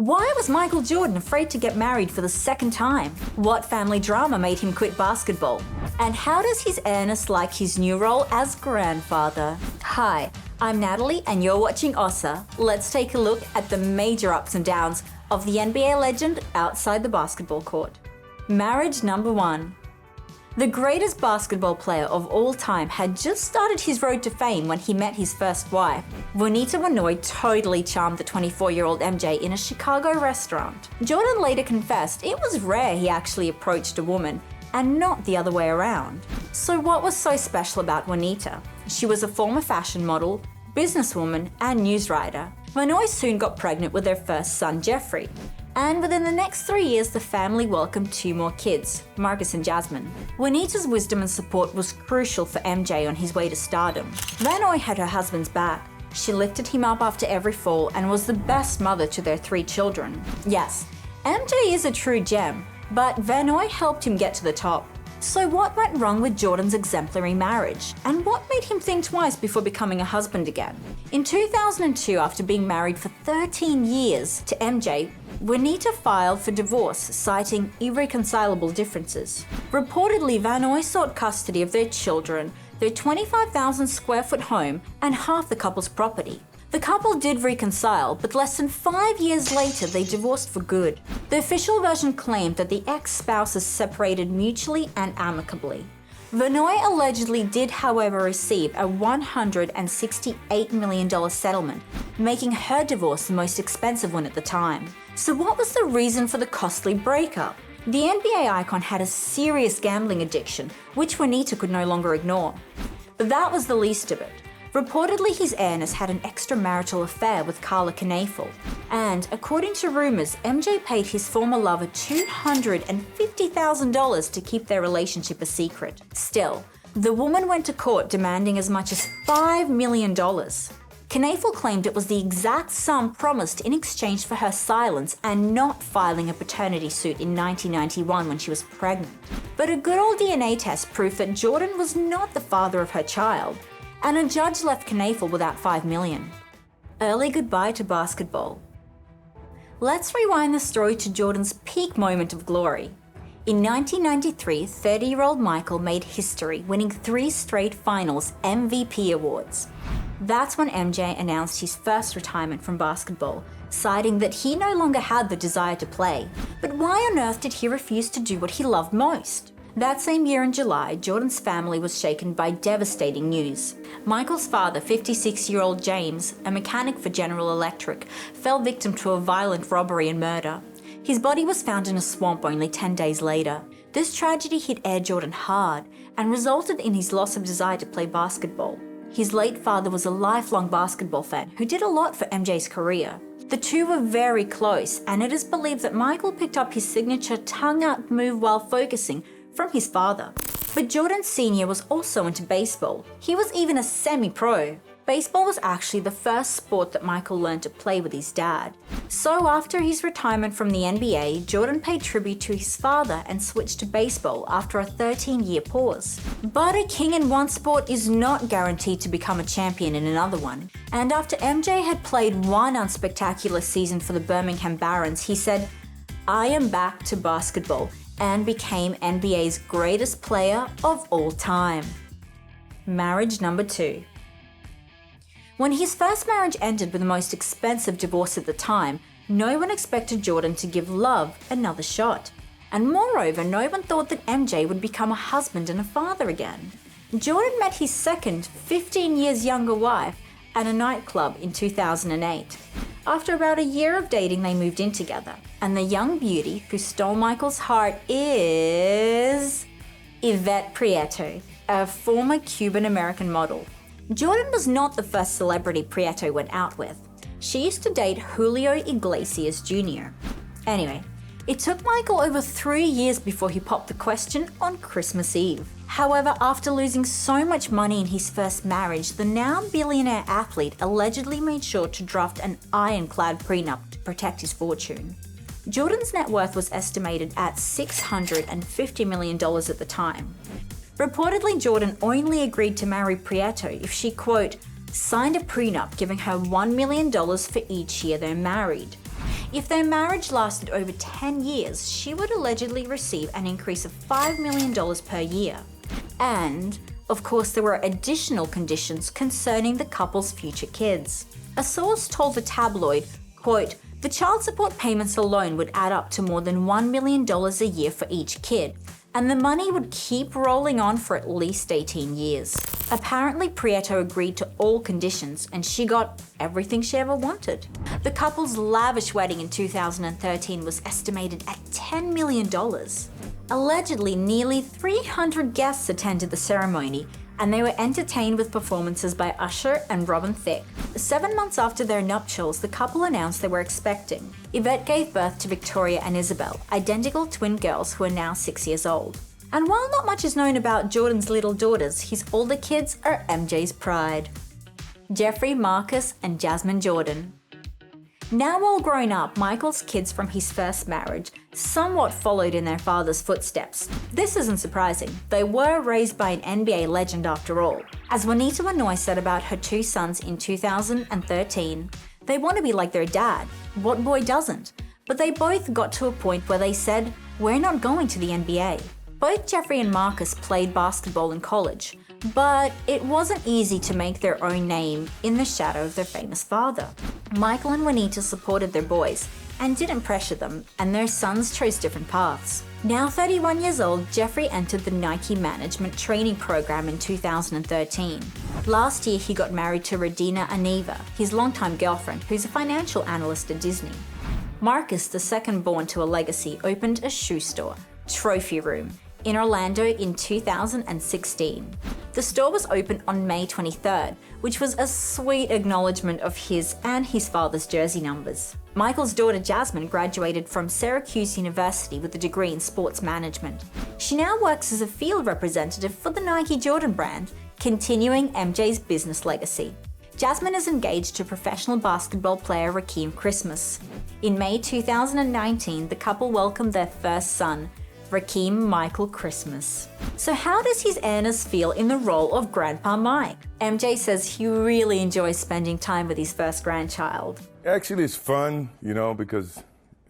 Why was Michael Jordan afraid to get married for the second time? What family drama made him quit basketball? And how does His Airness like his new role as grandfather? Hi, I'm Natalie and you're watching OSSA. Let's take a look at the major ups and downs of the NBA legend outside the basketball court. Marriage number 1. The greatest basketball player of all time had just started his road to fame when he met his first wife. Juanita Vanoy totally charmed the 24-year-old MJ in a Chicago restaurant. Jordan later confessed it was rare he actually approached a woman, and not the other way around. So what was so special about Juanita? She was a former fashion model, businesswoman, and news writer. Vanoy soon got pregnant with their first son, Jeffrey. And within the next 3 years, the family welcomed 2 more kids, Marcus and Jasmine. Juanita's wisdom and support was crucial for MJ on his way to stardom. Vanoy had her husband's back. She lifted him up after every fall and was the best mother to their 3 children. Yes, MJ is a true gem, but Vanoy helped him get to the top. So what went wrong with Jordan's exemplary marriage? And what made him think twice before becoming a husband again? In 2002, after being married for 13 years to MJ, Juanita filed for divorce, citing irreconcilable differences. Reportedly, Vanoy sought custody of their children, their 25,000 square foot home, and half the couple's property. The couple did reconcile, but less than 5 years later, they divorced for good. The official version claimed that the ex-spouses separated mutually and amicably. Vanoy allegedly did, however, receive a $168 million settlement, making her divorce the most expensive one at the time. So what was the reason for the costly breakup? The NBA icon had a serious gambling addiction, which Juanita could no longer ignore. But that was the least of it. Reportedly, His Airness had an extramarital affair with Carla Knafel, and according to rumors, MJ paid his former lover $250,000 to keep their relationship a secret. Still, the woman went to court demanding as much as $5 million. Knafel claimed it was the exact sum promised in exchange for her silence and not filing a paternity suit in 1991 when she was pregnant. But a good old DNA test proved that Jordan was not the father of her child, and a judge left Knafel without $5 million. Early goodbye to basketball. Let's rewind the story to Jordan's peak moment of glory. In 1993, 30-year-old Michael made history, winning 3 straight finals MVP awards. That's when MJ announced his first retirement from basketball, citing that he no longer had the desire to play. But why on earth did he refuse to do what he loved most? That same year in July, Jordan's family was shaken by devastating news. Michael's father, 56-year-old James, a mechanic for General Electric, fell victim to a violent robbery and murder. His body was found in a swamp only 10 days later. This tragedy hit Air Jordan hard and resulted in his loss of desire to play basketball. His late father was a lifelong basketball fan who did a lot for MJ's career. The two were very close, and it is believed that Michael picked up his signature tongue-out move while focusing from his father. But Jordan Sr. was also into baseball. He was even a semi-pro. Baseball was actually the first sport that Michael learned to play with his dad. So after his retirement from the NBA, Jordan paid tribute to his father and switched to baseball after a 13-year pause. But a king in one sport is not guaranteed to become a champion in another one. And after MJ had played one unspectacular season for the Birmingham Barons, he said, "I am back to basketball," and became NBA's greatest player of all time. Marriage number 2. When his first marriage ended with the most expensive divorce at the time, no one expected Jordan to give love another shot. And moreover, no one thought that MJ would become a husband and a father again. Jordan met his second, 15 years younger wife at a nightclub in 2008. After about a year of dating, they moved in together. And the young beauty who stole Michael's heart is Yvette Prietto, a former Cuban-American model. Jordan was not the first celebrity Prietto went out with. She used to date Julio Iglesias Jr. Anyway, it took Michael over 3 years before he popped the question on Christmas Eve. However, after losing so much money in his first marriage, the now billionaire athlete allegedly made sure to draft an ironclad prenup to protect his fortune. Jordan's net worth was estimated at $650 million at the time. Reportedly, Jordan only agreed to marry Prietto if she, quote, signed a prenup giving her $1 million for each year they're married. If their marriage lasted over 10 years, she would allegedly receive an increase of $5 million per year. And, of course, there were additional conditions concerning the couple's future kids. A source told the tabloid, quote, "The child support payments alone would add up to more than $1 million a year for each kid, and the money would keep rolling on for at least 18 years. Apparently, Prietto agreed to all conditions, and she got everything she ever wanted. The couple's lavish wedding in 2013 was estimated at $10 million. Allegedly, nearly 300 guests attended the ceremony, and they were entertained with performances by Usher and Robin Thicke. 7 months after their nuptials, the couple announced they were expecting. Yvette gave birth to Victoria and Ysabel, identical twin girls who are now 6 years old. And while not much is known about Jordan's little daughters, his older kids are MJ's pride. Jeffrey, Marcus, and Jasmine Jordan. Now all grown up, Michael's kids from his first marriage somewhat followed in their father's footsteps. This isn't surprising. They were raised by an NBA legend after all. As Juanita Vanoy said about her 2 sons in 2013, they want to be like their dad. What boy doesn't? But they both got to a point where they said, "We're not going to the NBA." Both Jeffrey and Marcus played basketball in college, but it wasn't easy to make their own name in the shadow of their famous father. Michael and Juanita supported their boys and didn't pressure them, and their sons chose different paths. Now 31 years old, Jeffrey entered the Nike Management Training Program in 2013. Last year, he got married to Radina Aneva, his longtime girlfriend, who's a financial analyst at Disney. Marcus, the second born to a legacy, opened a shoe store, Trophy Room, in Orlando in 2016. The store was opened on May 23rd, which was a sweet acknowledgement of his and his father's jersey numbers. Michael's daughter Jasmine graduated from Syracuse University with a degree in sports management. She now works as a field representative for the Nike Jordan brand, continuing MJ's business legacy. Jasmine is engaged to professional basketball player Rakeem Christmas. In May 2019, the couple welcomed their first son, Rakeem Michael Christmas. So how does His Airness feel in the role of Grandpa Mike? MJ says he really enjoys spending time with his first grandchild. Actually, it's fun, because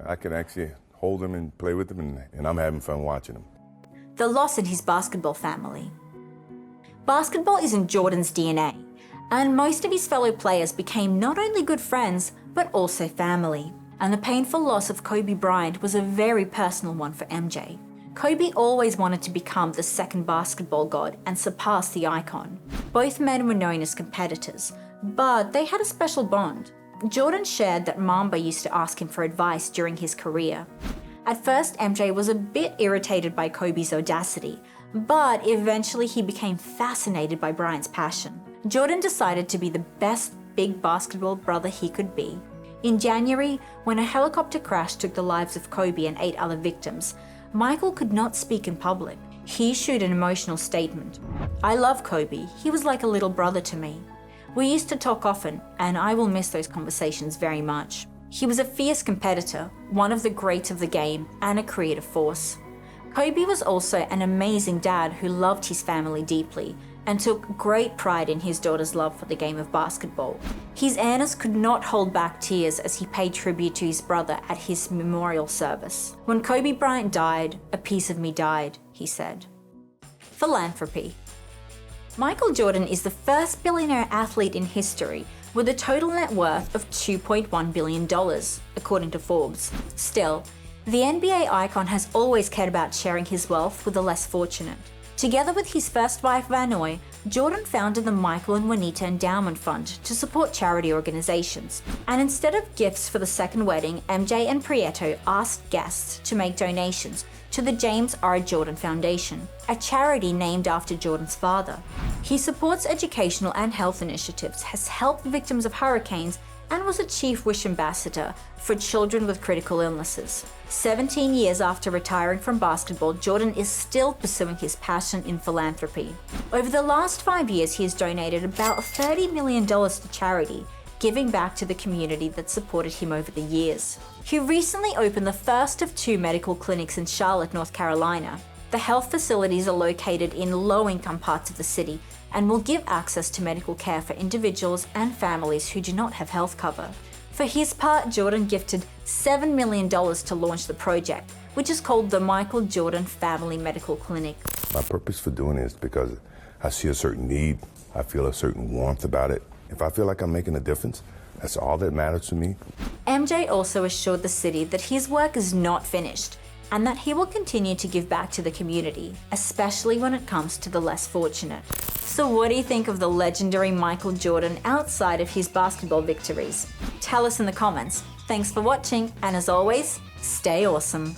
I can actually hold him and play with him, and I'm having fun watching him. The loss in his basketball family. Basketball is in Jordan's DNA, and most of his fellow players became not only good friends, but also family. And the painful loss of Kobe Bryant was a very personal one for MJ. Kobe always wanted to become the second basketball god and surpass the icon. Both men were known as competitors, but they had a special bond. Jordan shared that Mamba used to ask him for advice during his career. At first, MJ was a bit irritated by Kobe's audacity, but eventually he became fascinated by Bryant's passion. Jordan decided to be the best big basketball brother he could be. In January, when a helicopter crash took the lives of Kobe and 8 other victims, Michael could not speak in public. He issued an emotional statement. "I love Kobe. He was like a little brother to me. We used to talk often, and I will miss those conversations very much. He was a fierce competitor, one of the greats of the game, and a creative force. Kobe was also an amazing dad who loved his family deeply and took great pride in his daughter's love for the game of basketball. His Airness could not hold back tears as he paid tribute to his brother at his memorial service. When Kobe Bryant died, a piece of me died," he said. Philanthropy. Michael Jordan is the first billionaire athlete in history with a total net worth of $2.1 billion, according to Forbes. Still, the NBA icon has always cared about sharing his wealth with the less fortunate. Together with his first wife Vanoy, Jordan founded the Michael and Juanita Endowment Fund to support charity organizations. And instead of gifts for the second wedding, MJ and Prietto asked guests to make donations to the James R. Jordan Foundation, a charity named after Jordan's father. He supports educational and health initiatives, has helped victims of hurricanes, and was a Chief Wish Ambassador for children with critical illnesses. 17 years after retiring from basketball, Jordan is still pursuing his passion in philanthropy. Over the last 5 years, he has donated about $30 million to charity, giving back to the community that supported him over the years. He recently opened the first of 2 medical clinics in Charlotte, North Carolina. The health facilities are located in low-income parts of the city and will give access to medical care for individuals and families who do not have health cover. For his part, Jordan gifted $7 million to launch the project, which is called the Michael Jordan Family Medical Clinic. My purpose for doing it is because I see a certain need. I feel a certain warmth about it. If I feel like I'm making a difference, that's all that matters to me. MJ also assured the city that his work is not finished and that he will continue to give back to the community, especially when it comes to the less fortunate. So what do you think of the legendary Michael Jordan outside of his basketball victories? Tell us in the comments. Thanks for watching, and as always, stay awesome.